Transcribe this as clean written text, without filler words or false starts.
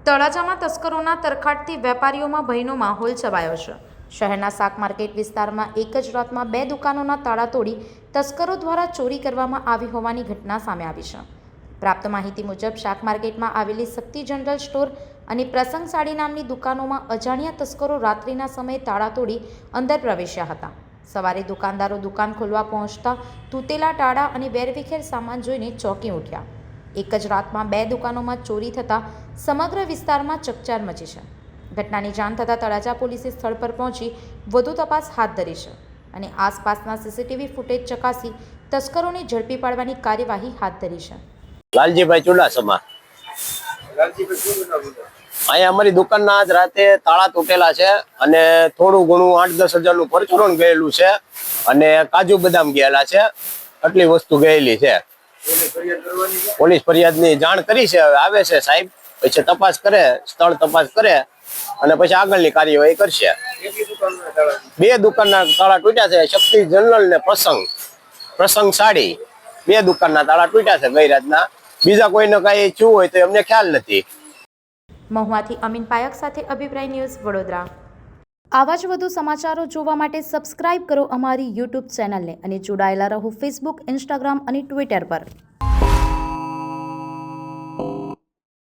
તળાજામાં તસ્કરોના તરખાટથી વેપારીઓમાં ભયનો માહોલ છવાયો છે। શહેરના શાક માર્કેટ વિસ્તારમાં એક જ રાતમાં 2 દુકાનોના તાળા તોડી તસ્કરો દ્વારા ચોરી કરવામાં આવી હોવાની ઘટના સામે આવી છે। પ્રાપ્ત માહિતી મુજબ શાક માર્કેટમાં આવેલી શક્તિ જનરલ સ્ટોર અને પ્રસંગ સાડી નામની દુકાનોમાં અજાણ્યા તસ્કરો રાત્રિના સમયે તાળા તોડી અંદર પ્રવેશ્યા હતા। સવારે દુકાનદારો દુકાન ખોલવા પહોંચતા તૂટેલા તાળા અને વેરવિખેર સામાન જોઈને ચોંકી ઉઠ્યા। એક જ રાતમાં 2 દુકાનોમાં ચોરી થતાં સમગ્ર વિસ્તારમાં ચકચાર મચી છે। ઘટનાની જાણ થતાં તળાજા પોલીસે સ્થળ પર પહોંચી વધુ તપાસ હાથ ધરી છે અને આસપાસના સીસીટીવી ફૂટેજ ચકાસી તસ્કરોને ઝડપી પાડવાની કાર્યવાહી હાથ ધરી છે। લાલજીભાઈ ચુડાસમા। અહીંયા અમારી દુકાનના આજ રાતે તાળા તૂટેલા છે અને થોડું ઘણું 8-10 હજારનું પરચુરણ ગયેલું છે અને કાજુ બદામ ગયેલા છે। આટલી વસ્તુ ગયેલી છે। પોલીસ ફરિયાદની જાણ કરી છે, હવે આવે છે સાહેબ, પછી તપાસ કરે, સ્થળ તપાસ કરે અને પછી આગળની કાર્યવાહી કરશે। 2 દુકાનના તાળા તૂટ્યા છે, શક્તિ જનરલ ને પ્રસંગ સાડી, 2 દુકાનના તાળા તૂટ્યા છે ગઈ રાતના। બીજા કોઈને કઈ થયું હોય તો અમને ખ્યાલ નથી। મહુવાથી અમીન પાયક સાથે અભિપ્રાય ન્યૂઝ વડોદરા। આવા જ વધુ સમાચારો જોવા માટે સબસ્ક્રાઇબ કરો અમારી YouTube ચેનલને અને જોડાયેલા રહો Facebook, Instagram અને Twitter પર।